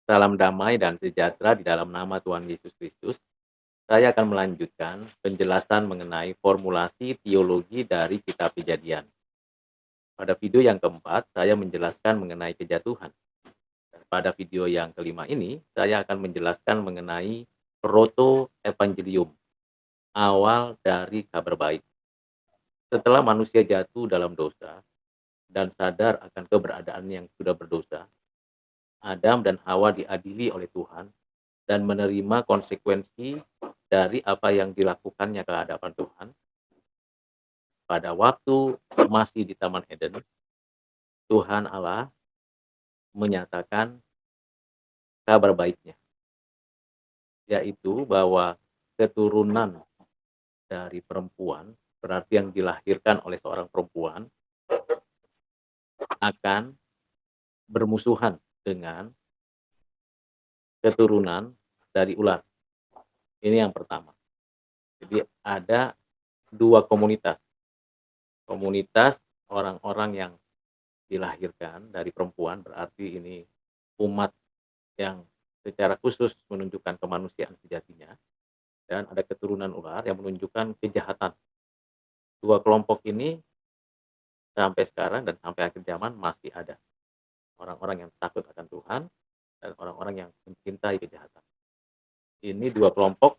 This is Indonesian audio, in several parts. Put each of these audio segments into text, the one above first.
Salam damai dan sejahtera di dalam nama Tuhan Yesus Kristus. Saya akan melanjutkan penjelasan mengenai formulasi teologi dari Kitab Kejadian. Pada video yang keempat, saya menjelaskan mengenai kejatuhan. Dan pada video yang kelima ini, saya akan menjelaskan mengenai proto-evangelium, awal dari kabar baik. Setelah manusia jatuh dalam dosa dan sadar akan keberadaannya yang sudah berdosa, Adam dan Hawa diadili oleh Tuhan dan menerima konsekuensi dari apa yang dilakukannya ke hadapan Tuhan. Pada waktu masih di Taman Eden, Tuhan Allah menyatakan kabar baiknya, yaitu bahwa keturunan dari perempuan, berarti yang dilahirkan oleh seorang perempuan, akan bermusuhan dengan keturunan dari ular. Ini yang pertama. Jadi ada dua komunitas. Komunitas orang-orang yang dilahirkan dari perempuan, berarti ini umat yang secara khusus menunjukkan kemanusiaan sejatinya, dan ada keturunan ular yang menunjukkan kejahatan. Dua kelompok ini sampai sekarang dan sampai akhir zaman masih ada. Orang-orang yang takut akan Tuhan dan orang-orang yang mencintai kejahatan. Ini dua kelompok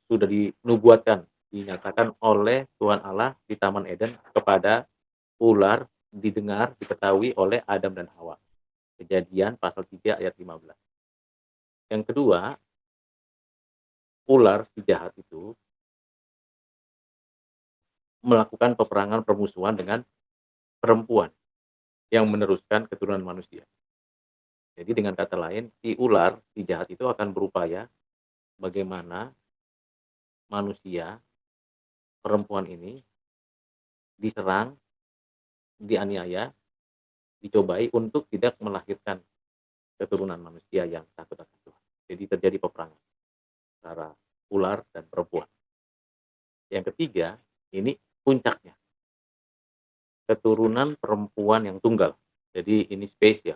sudah dinubuatkan, dinyatakan oleh Tuhan Allah di Taman Eden kepada ular, didengar, diketahui oleh Adam dan Hawa. Kejadian pasal 3 ayat 15. Yang kedua, ular si jahat itu melakukan peperangan permusuhan dengan perempuan yang meneruskan keturunan manusia. Jadi dengan kata lain, si ular, si jahat itu akan berupaya bagaimana manusia, perempuan ini diserang, dianiaya, dicobai untuk tidak melahirkan keturunan manusia yang takut akan Tuhan. Jadi terjadi peperangan antara ular dan perempuan. Yang ketiga, ini puncaknya, keturunan perempuan yang tunggal. Jadi ini spesial,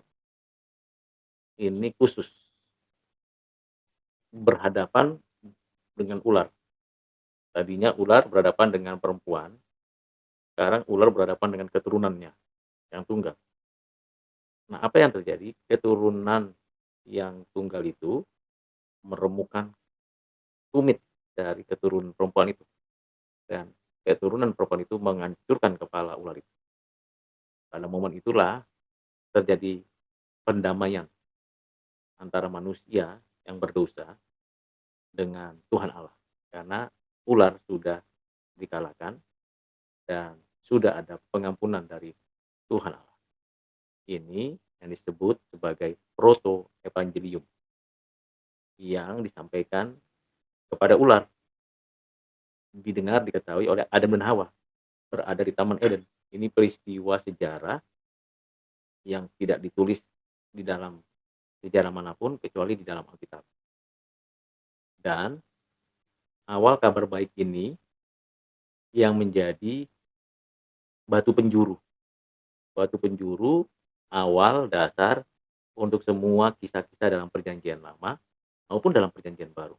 ini khusus, berhadapan dengan ular. Tadinya ular berhadapan dengan perempuan, sekarang ular berhadapan dengan keturunannya yang tunggal. Nah, apa yang terjadi? Keturunan yang tunggal itu meremukan tumit dari keturunan perempuan itu, dan keturunan perempuan itu menghancurkan kepala ular itu. Pada momen itulah terjadi pendamaian antara manusia yang berdosa dengan Tuhan Allah, karena ular sudah dikalahkan dan sudah ada pengampunan dari Tuhan Allah. Ini yang disebut sebagai proto-evangelium yang disampaikan kepada ular, didengar, diketahui oleh Adam dan Hawa berada di Taman Eden. Ini peristiwa sejarah yang tidak ditulis di dalam sejarah manapun kecuali di dalam Alkitab. Dan awal kabar baik ini yang menjadi batu penjuru. Batu penjuru awal dasar untuk semua kisah-kisah dalam perjanjian lama maupun dalam perjanjian baru.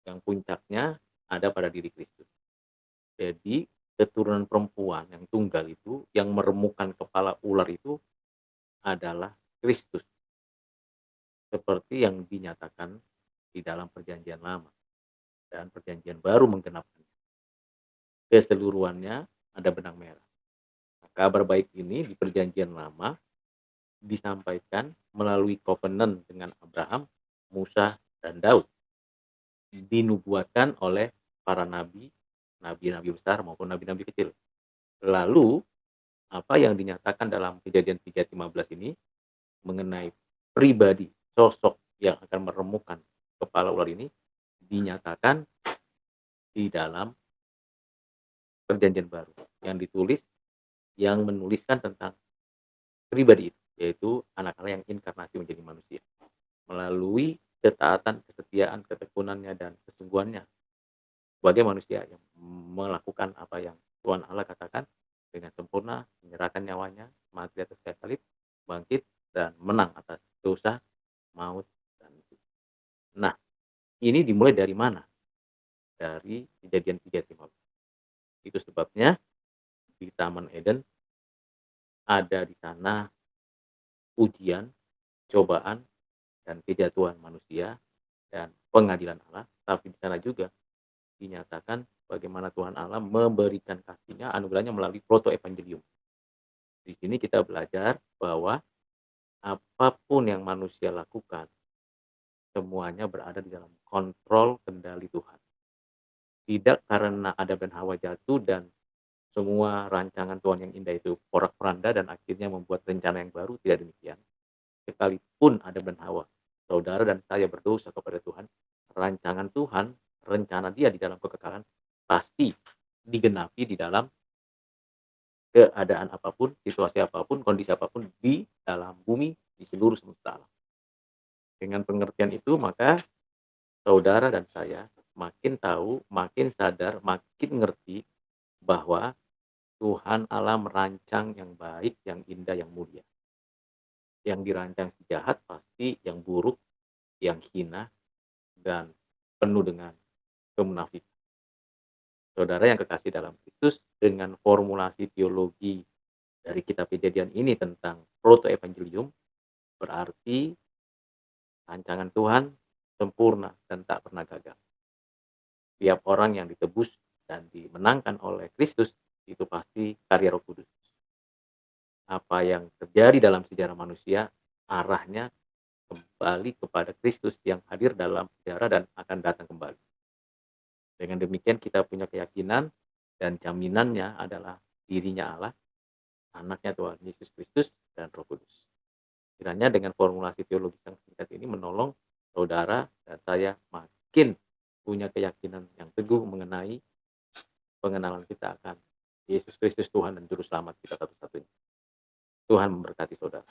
Yang puncaknya ada pada diri Kristus. Jadi keturunan perempuan yang tunggal itu, yang meremukan kepala ular itu adalah Kristus. Seperti yang dinyatakan di dalam perjanjian lama. Dan perjanjian baru menggenapkannya. Keseluruhannya ada benang merah. Nah, kabar baik ini di perjanjian lama disampaikan melalui kovenant dengan Abraham, Musa, dan Daud. Dinubuatkan oleh para nabi, nabi-nabi besar maupun nabi-nabi kecil. Lalu, apa yang dinyatakan dalam Kejadian 3:15 ini mengenai pribadi, sosok yang akan meremukan kepala ular ini dinyatakan di dalam perjanjian baru yang ditulis, yang menuliskan tentang pribadi itu, yaitu anak Allah yang inkarnasi menjadi manusia melalui ketaatan, kesetiaan, ketekunannya, dan kesungguhannya sebagai manusia yang melakukan apa yang Tuhan Allah katakan dengan sempurna, menyerahkan nyawanya, mati atas kayu salib, bangkit, dan menang atas dosa, maut, Nah, ini dimulai dari mana? Dari Kejadian 3:15. Itu sebabnya di Taman Eden ada di sana ujian, cobaan, dan kejatuhan manusia dan pengadilan Allah, tapi di sana juga dinyatakan bagaimana Tuhan Allah memberikan kasih-Nya, anugerahnya melalui proto-evangelium. Di sini kita belajar bahwa apapun yang manusia lakukan, semuanya berada di dalam kontrol kendali Tuhan. Tidak karena Adam dan Hawa jatuh dan semua rancangan Tuhan yang indah itu porak-poranda dan akhirnya membuat rencana yang baru, tidak demikian. Sekalipun Adam dan Hawa, saudara dan saya berdosa kepada Tuhan, rancangan Tuhan, rencana Dia di dalam kekekalan pasti digenapi di dalam keadaan apapun, situasi apapun, kondisi apapun di dalam bumi, di seluruh semesta alam. Dengan pengertian itu, maka saudara dan saya makin tahu, makin sadar, makin ngerti bahwa Tuhan Allah merancang yang baik, yang indah, yang mulia. Yang dirancang si jahat pasti yang buruk, yang hina, dan penuh dengan kemunafikan. Saudara yang kekasih dalam Kristus, dengan formulasi teologi dari kitab Kejadian ini tentang proto-evangelium, berarti rancangan Tuhan sempurna dan tak pernah gagal. Tiap orang yang ditebus dan dimenangkan oleh Kristus itu pasti karya Roh Kudus. Apa yang terjadi dalam sejarah manusia arahnya kembali kepada Kristus yang hadir dalam sejarah dan akan datang kembali. Dengan demikian kita punya keyakinan dan jaminannya adalah dirinya Allah, anaknya Tuhan Yesus Kristus, dan Roh Kudus. Kiranya dengan formulasi teologi yang singkat ini menolong saudara dan saya makin punya keyakinan yang teguh mengenai pengenalan kita akan Yesus Kristus Tuhan dan Juru Selamat kita satu-satunya. Tuhan memberkati saudara.